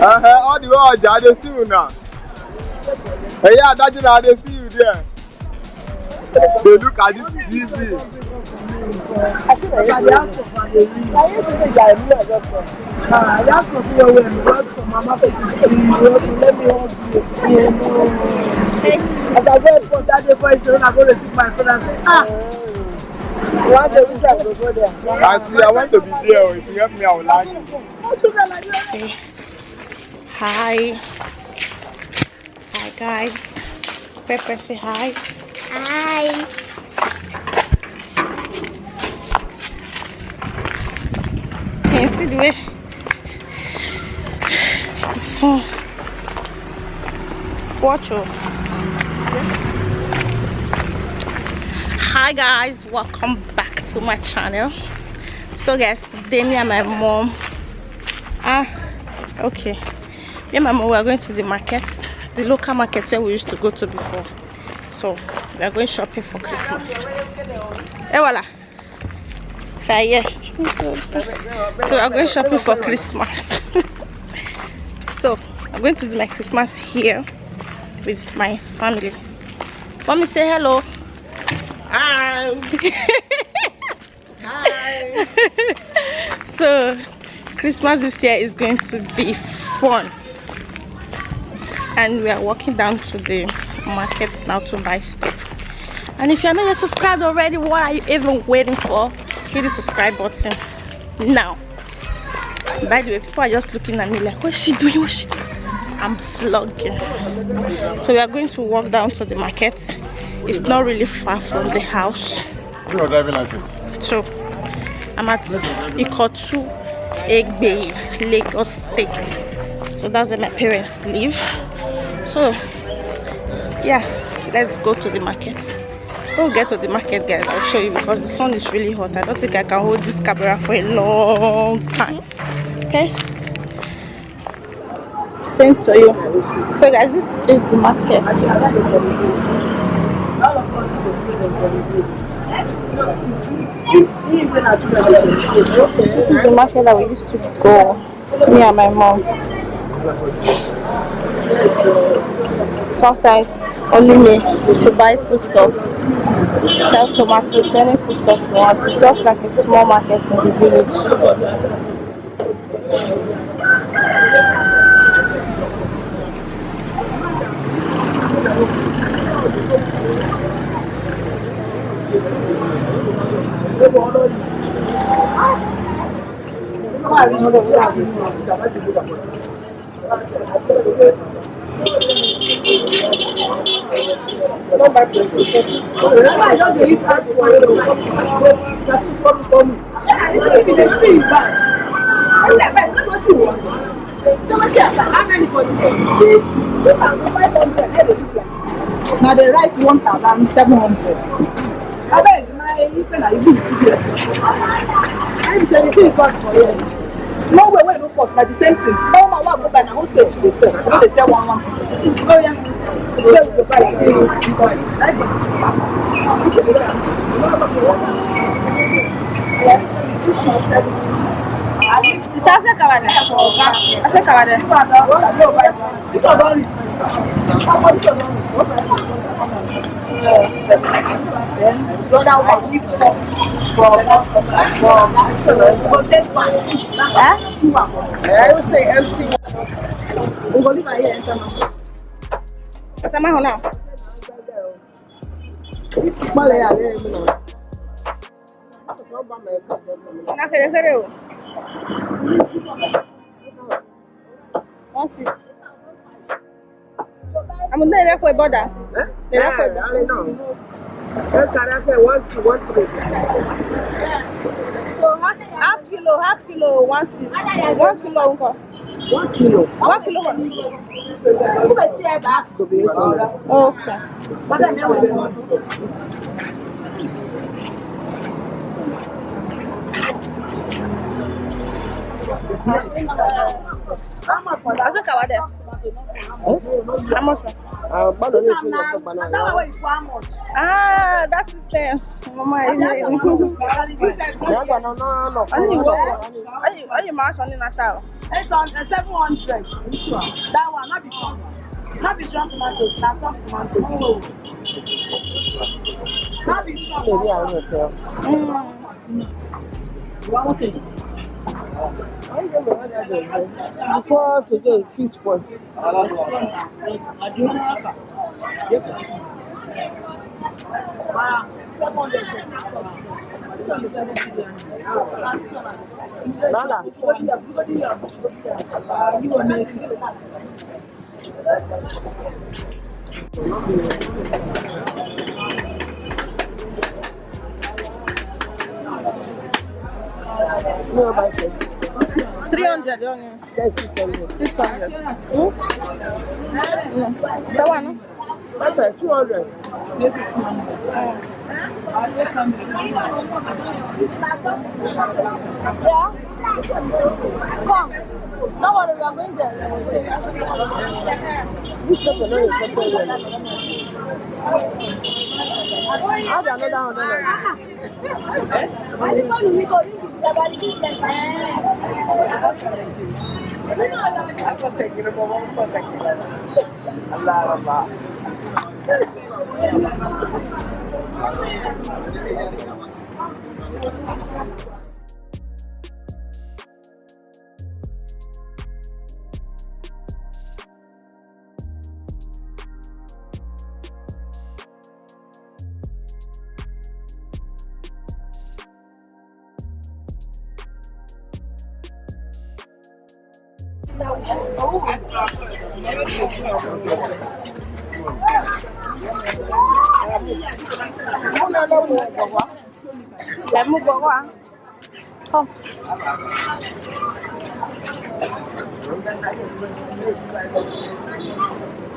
All the world, I dey see you now. Hey, yeah, that's it. I dey see you there. They look at this TV. As I wait for that day for it, I go to see my friend and say, one day we can go there. I see, I want to be there. If you help me, I will like it. Hi. Hi, guys. Pepper, say hi. Hi. Can you see the way the sun? Watch out. Hi guys, welcome back to my channel. So guys, today me and my mom me and my mom, we are going to the market, the local market where we used to go to before. So we are going shopping for Christmas. Hey, voila. Fire. So we are going shopping for Christmas. So I'm going to do my Christmas here with my family. Mommy, say hello. Hi. Hi. So Christmas this year is going to be fun, and we are walking down to the market now to buy stuff. And if you're not yet subscribed already, what are you even waiting for? Hit the subscribe button now. By the way, people are just looking at me like, what's she doing? What's she doing? I'm vlogging. So we are going to walk down to the market. It's not really far from the house. Your driving license. So I'm at Ikotu Egbe, Lagos State. So that's where my parents live. So yeah, let's go to the market. We'll get to the market, guys. I'll show you because the sun is really hot. I don't think I can hold this camera for a long time. Okay, same to you. So guys, this is the market. This is the market that we used to go, me and my mom. Sometimes only me to buy food stuff, sell tomatoes, any food stuff we want. It's just like a small market in the village. Now they write 1,700. I bet my even I do I'm saying it cost for you. No way, no cost, but the same thing. No my one go buy na wholesale they sell. You know they sell one. Oh yeah. So we buy I would say empty. We're going to buy here. What's the matter now? I'm there for a border. So half kilo, 1.6. 1 kilo, uncle. 1 kilo. 1 kilo. How much for that? How much? That's the same. Mama, are you 800, 700. Which one? That one, not be strong. Not be strong tomatoes, not soft tomatoes. Oh. Not be strong. One thing. Before today, 6 points. Nana. No, by 300 only. that's 600. 600. No. That one, no? Okay, 200. Yeah. Come. No worry, we are going there. This person is add another 100. Let me go on. Come.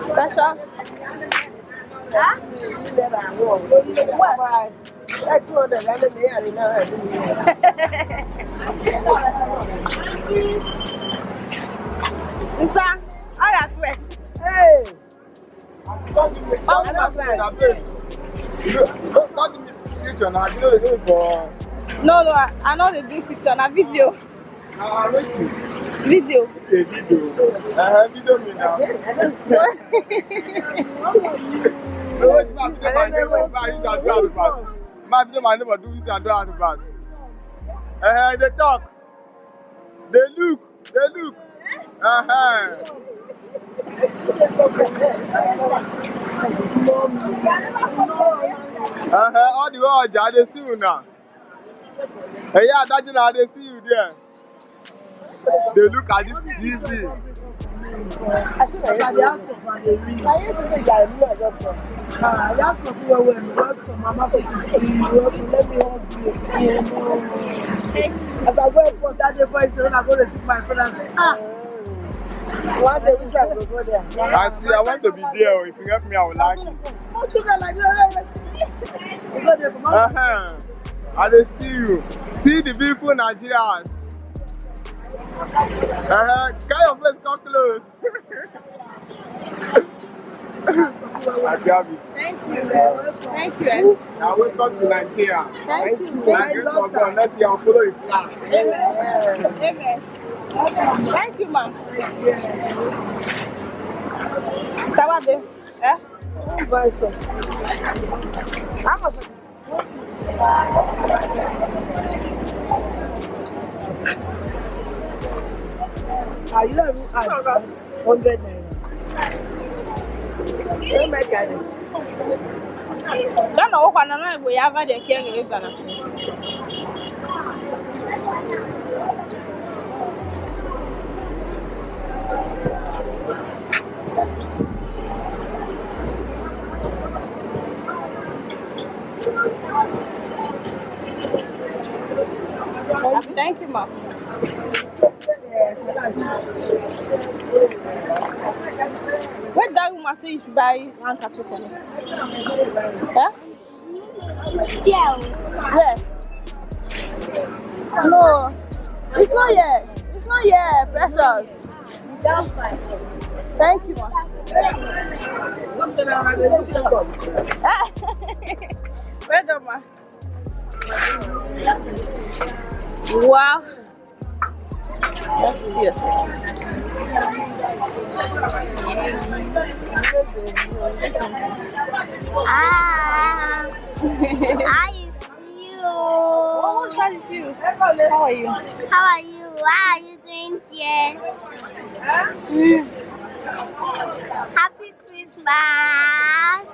Special. Huh? What? That's 200. Mister, all that way. Hey! Oh, No, I know they do picture, na video. Video. Video me now. My video man never do this and do advance. They talk. They look. All the world, I see you now. Hey, yeah, that's now they see you there. They look at this TV. As I go for that day, boys, I go to see my friend and say, One day we shall go there. I see, I want to be there. If you help me, I will like it. I dey see you. See the people, Nigerians. Can your face come close? I grab it. Thank you. Now welcome to Nigeria. Thank you. By grace of God, let's see, I'll follow your flag. Amen. Thank you, ma'am. Mr. Wade. Eh? Buy some. How much? You don't even add 100 naira. Don't make it. Don't know what I we have the king is gonna. Thank you, ma'am. Where that woman say you should buy one cattle for me? Huh? Yeah. Where? No, it's not yet. It's not yet, precious. Thank you, ma'am. Where the man? Wow. You have to see yourself. Ah, I see you. Oh, that is you. How are you? How are you? What are you doing here? Happy Christmas.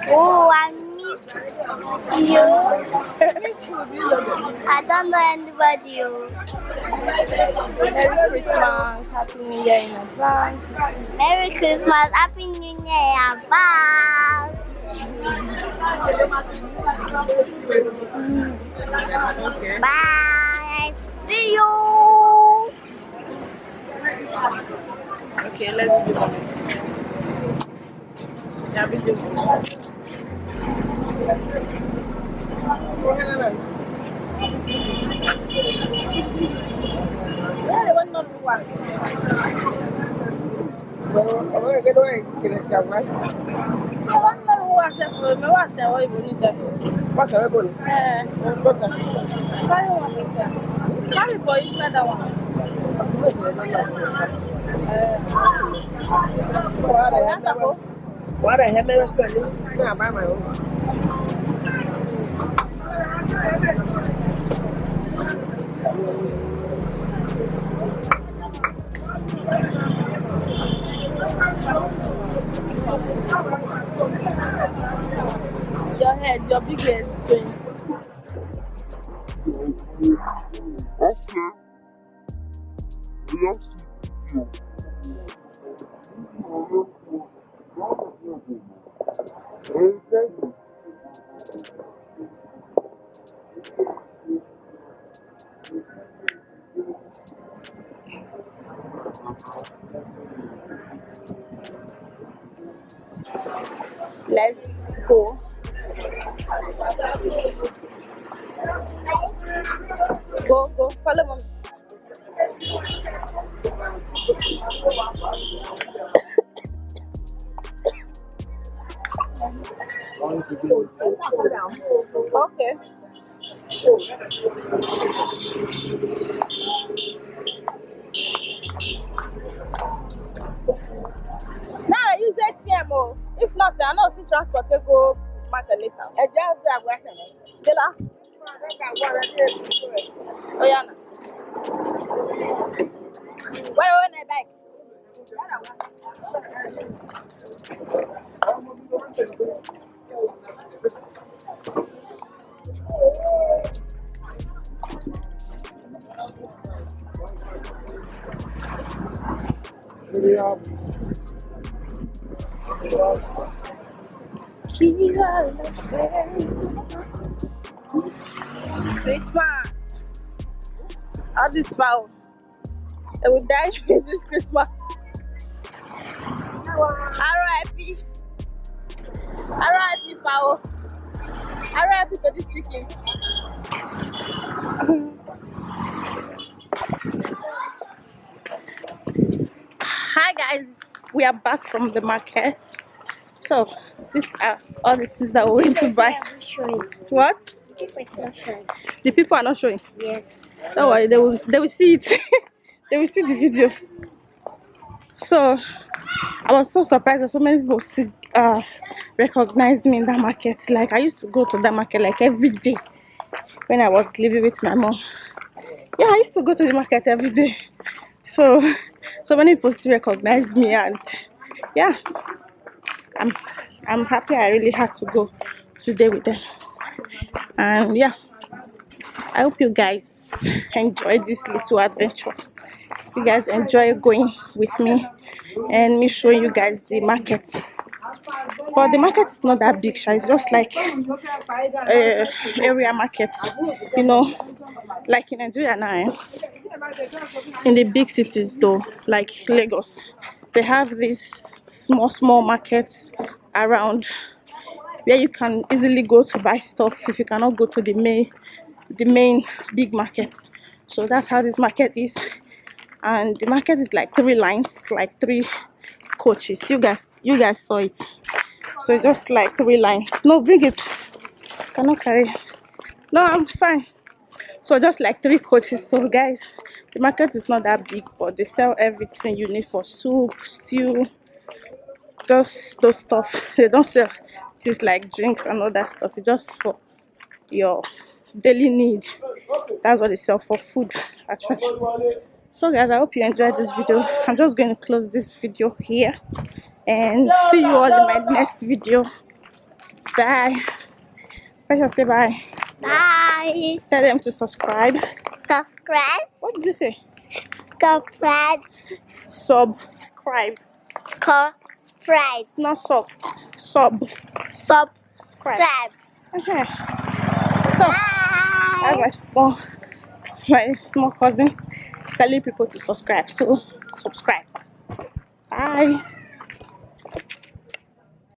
Oh, I miss you. I don't know anybody. Merry Christmas, Happy New Year in advance. Merry Christmas, Happy New Year in advance. Okay. Bye. See you. Okay, let's do it. Yeah, we do. Yeah, one number one. One number one. I said for me, what I said, what you need to. What's the weapon? Carry one inside. Carry for inside that one. What I have never done. I buy my own. Your head, your biggest swing. Okay. Yes. Let's go. Go, follow mommy. Okay. Now I use ATM. Oh. If not, I know see transport to go market later. Dela. Oh yeah. Where are we back? Christmas. All this foul. I will die this Christmas. R.I.P. R.I.P. foul. R.I.P. to these chickens. Hi guys, we are back from the market. So these are all the things that we're going to buy. What? The people are not showing. Yes. Don't worry, they will see it. They will see the video. So I was so surprised that so many people still recognized me in that market. Like I used to go to that market like every day when I was living with my mom. Yeah, I used to go to the market every day. So many people still recognized me, and yeah, I'm happy I really had to go today with them. And yeah, I hope you guys enjoy this little adventure. You guys enjoy going with me and me showing you guys the market. But the market is not that big, it's just like area market, you know, like in Nigeria now. In the big cities though, like Lagos, they have these small markets around where you can easily go to buy stuff if you cannot go to the main big markets. So that's how this market is. And the market is like 3 lines, like 3 coaches. You guys saw it. So it's just like 3 lines. No, bring it. Cannot carry. No, I'm fine. So just like 3 coaches. So guys, The market is not that big, but they sell everything you need for soup, stew, just those stuff. They don't sell things like drinks and all that stuff. It's just for your daily need. That's what they sell for food actually. So guys, I hope you enjoyed this video. I'm just going to close this video here and see you all in my next video. Bye. Precious, say bye. Bye. Tell them to subscribe. Subscribe. What did you say? Subscribe. Subscribe. Subscribe. Not sub. Subscribe. Subscribe. Okay. So that's my small cousin telling people to subscribe. So subscribe. Bye.